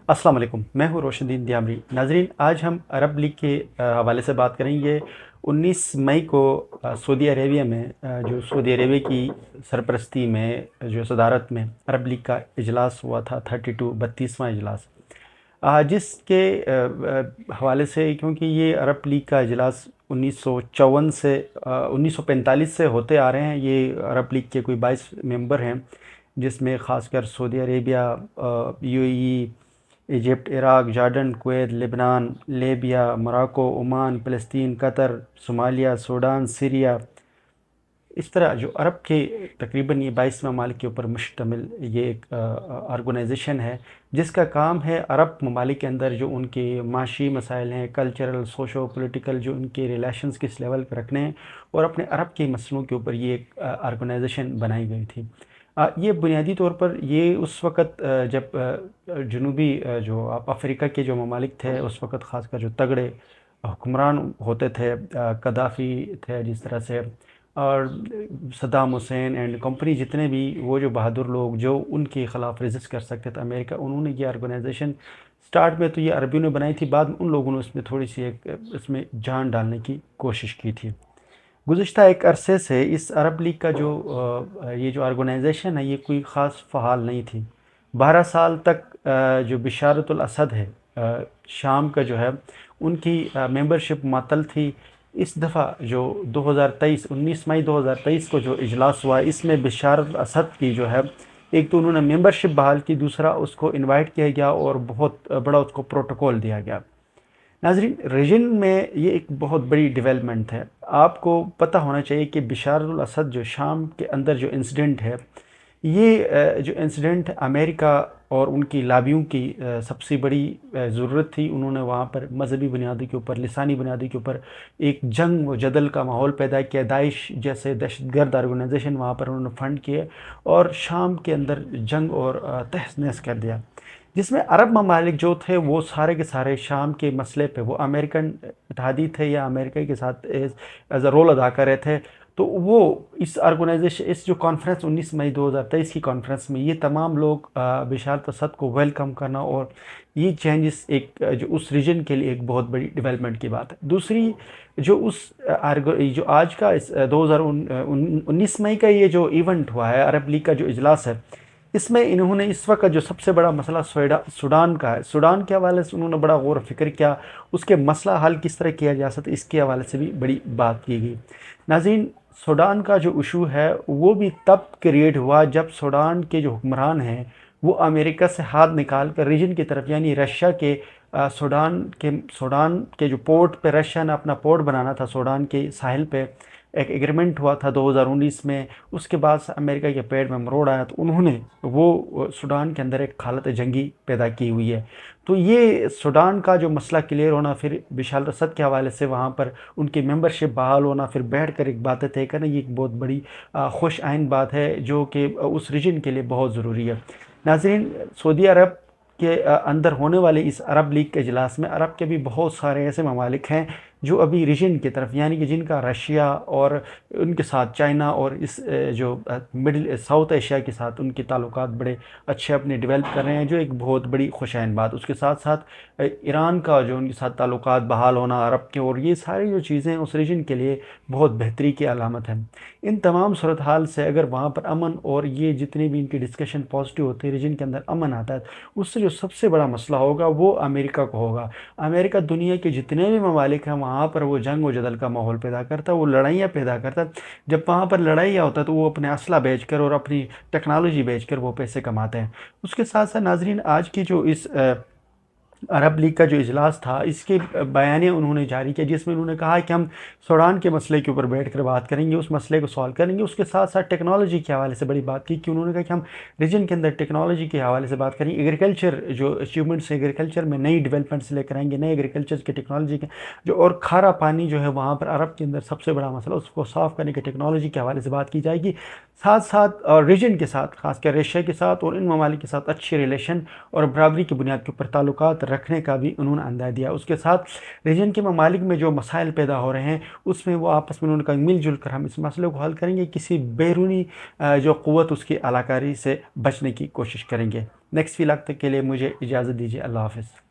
السلام علیکم، میں ہوں روشن الدین دیامری۔ ناظرین، آج ہم عرب لیگ کے حوالے سے بات کریں گے۔ 19 مئی کو سعودی عربیہ میں جو سعودی عربیہ کی سرپرستی میں جو صدارت میں عرب لیگ کا اجلاس ہوا تھا، 32واں اجلاس، جس کے حوالے سے، کیونکہ یہ عرب لیگ کا اجلاس 1954 سے 1945 سے ہوتے آ رہے ہیں۔ یہ عرب لیگ کے کوئی 22 ممبر ہیں، جس میں خاص کر Saudi Arabia, U A E, Egypt, Iraq, Jordan, Kuwait, لبنان، لیبیا، موراکو، عمان، فلسطین، قطر، صومالیہ، سوڈان، سیریا، اس طرح جو عرب کے تقریباً یہ 22 ممالک کے اوپر مشتمل یہ ایک آرگنائزیشن ہے، جس کا کام ہے عرب ممالک کے اندر جو ان کے معاشی مسائل ہیں، کلچرل، سوشو پولیٹیکل، جو ان کے ریلیشنز کس لیول پہ رکھنے ہیں، اور اپنے عرب کے مسئلوں کے اوپر یہ ایک آرگنائزیشن بنائی گئی تھی۔ یہ بنیادی طور پر یہ اس وقت جب جنوبی جو افریقہ کے جو ممالک تھے، اس وقت خاص کر جو تگڑے حکمران ہوتے تھے، قذافی تھے جس طرح سے، اور صدام حسین اینڈ کمپنی، جتنے بھی وہ جو بہادر لوگ جو ان کے خلاف ریزسٹ کر سکتے تھے امریکہ، انہوں نے یہ آرگنائزیشن سٹارٹ میں تو یہ عربیوں نے بنائی تھی، بعد میں ان لوگوں نے اس میں تھوڑی سی ایک اس میں جان ڈالنے کی کوشش کی تھی۔ گزشتہ ایک عرصے سے اس عرب لیگ کا جو یہ جو آرگنائزیشن ہے، یہ کوئی خاص فعال نہیں تھی۔ 12 سال تک جو بشارت الاسد ہے، شام کا جو ہے، ان کی ممبرشپ معطل تھی۔ اس دفعہ جو 2023 19 مئی 2023 کو جو اجلاس ہوا، اس میں بشار الاسد کی جو ہے، ایک تو انہوں نے ممبرشپ بحال کی، دوسرا اس کو انوائٹ کیا گیا اور بہت بڑا اس کو پروٹوکول دیا گیا۔ ناظرین، ریجن میں یہ ایک بہت بڑی ڈیولپمنٹ ہے۔ آپ کو پتہ ہونا چاہیے کہ بشار الاسد جو شام کے اندر جو انسیڈنٹ ہے، یہ جو انسیڈنٹ امریکہ اور ان کی لابیوں کی سب سے بڑی ضرورت تھی۔ انہوں نے وہاں پر مذہبی بنیادوں کے اوپر، لسانی بنیادوں کے اوپر ایک جنگ و جدل کا ماحول پیدا کیا۔ داعش جیسے دہشت گرد آرگنائزیشن وہاں پر انہوں نے فنڈ کیے اور شام کے اندر جنگ اور تہس نہس کر دیا، جس میں عرب ممالک جو تھے وہ سارے کے سارے شام کے مسئلے پہ وہ امریکن اتحادی تھے یا امریکہ کے ساتھ ایز اے رول ادا کر رہے تھے۔ تو وہ اس آرگنائزیشن، اس جو کانفرنس 19 مئی 2023 کی کانفرنس میں، یہ تمام لوگ بشار الاسد کو ویلکم کرنا، اور یہ چینجز ایک جو اس ریجن کے لیے ایک بہت بڑی ڈیولپمنٹ کی بات ہے۔ دوسری جو جو آج کا 2019 مئی کا یہ جو ایونٹ ہوا ہے، عرب لیگ کا جو اجلاس ہے، اس میں انہوں نے اس وقت جو سب سے بڑا مسئلہ سوڈان کا ہے، سوڈان کے حوالے سے انہوں نے بڑا غور و فکر کیا، اس کے مسئلہ حل کس طرح کیا جا سکتا ہے، اس کے حوالے سے بھی بڑی بات کی گئی۔ ناظرین، سوڈان کا جو ایشو ہے وہ بھی تب کریٹ ہوا جب سوڈان کے جو حکمران ہیں وہ امریکہ سے ہاتھ نکال کر ریجن کی طرف، یعنی رشیا کے سوڈان کے جو پورٹ پہ رشیا نے اپنا پورٹ بنانا تھا، سوڈان کے ساحل پہ ایک ایگریمنٹ ہوا تھا 2019 میں۔ اس کے بعد سے امریکہ کے پیٹ میں مروڑ آیا، تو انہوں نے وہ سوڈان کے اندر ایک حالت جنگی پیدا کی ہوئی ہے۔ تو یہ سوڈان کا جو مسئلہ کلیئر ہونا، پھر بشار الاسد کے حوالے سے وہاں پر ان کی ممبرشپ بحال ہونا، پھر بیٹھ کر ایک باتیں طے کرنا، یہ ایک بہت بڑی خوش آئند بات ہے جو کہ اس ریجن کے لیے بہت ضروری ہے۔ ناظرین، سعودی عرب کے اندر ہونے والے اس عرب لیگ کے اجلاس میں عرب کے بھی بہت سارے ایسے ممالک ہیں جو ابھی ریجن کی طرف، یعنی کہ جن کا رشیا اور ان کے ساتھ چائنا اور اس جو مڈل ساؤتھ ایشیا کے ساتھ ان کے تعلقات بڑے اچھے اپنے ڈیولپ کر رہے ہیں، جو ایک بہت بڑی خوشائن بات۔ اس کے ساتھ ساتھ ایران کا جو ان کے ساتھ تعلقات بحال ہونا عرب کے، اور یہ ساری جو چیزیں اس ریجن کے لیے بہت بہتری کی علامت ہیں۔ ان تمام صورتحال سے اگر وہاں پر امن اور یہ جتنے بھی ان کی ڈسکشن پازیٹیو ہوتے ہیں، ریجن کے اندر امن آتا ہے، اس سے جو سب سے بڑا مسئلہ ہوگا وہ امریکہ کو ہوگا۔ امریکہ دنیا کے جتنے بھی ممالک ہیں وہاں پر وہ جنگ و جدل کا ماحول پیدا کرتا ہے، وہ لڑائیاں پیدا کرتا ہے۔ جب وہاں پر لڑائیاں ہوتا ہے تو وہ اپنے اسلحہ بیچ کر اور اپنی ٹیکنالوجی بیچ کر وہ پیسے کماتے ہیں۔ اس کے ساتھ ساتھ ناظرین، آج کی جو اس عرب لیگ کا جو اجلاس تھا، اس کے بیانیہ انہوں نے جاری کیا، جس میں انہوں نے کہا کہ ہم سوڈان کے مسئلے کے اوپر بیٹھ کر بات کریں گے، اس مسئلے کو سالو کریں گے۔ اس کے ساتھ ساتھ ٹیکنالوجی کے حوالے سے بڑی بات کی کہ انہوں نے کہا کہ ہم ریجن کے اندر ٹیکنالوجی کے حوالے سے بات کریں گے، ایگریکلچر جو اچیومنٹس ہیں، ایگریکلچر میں نئی ڈیولپمنٹس لے کر آئیں گے، نئے ایگریکلچر کے ٹیکنالوجی کے جو، اور کھارا پانی جو ہے وہاں پر عرب کے اندر سب سے بڑا مسئلہ، اس کو صاف کرنے کے ٹیکنالوجی کے حوالے سے بات کی جائے گی۔ ساتھ ساتھ ریجن کے ساتھ، خاص کر ایشیا کے ساتھ اور ان ممالک کے ساتھ اچھے ریلیشن اور برابری کی بنیاد کے اوپر تعلقات رکھنے کا بھی انہوں نے اندازہ دیا۔ اس کے ساتھ ریجن کے ممالک میں جو مسائل پیدا ہو رہے ہیں اس میں وہ آپس میں انہوں نے کہا مل جل کر ہم اس مسئلے کو حل کریں گے، کسی بیرونی جو قوت اس کی علاقاری سے بچنے کی کوشش کریں گے۔ نیکسٹ وقت کے لیے مجھے اجازت دیجیے، اللہ حافظ۔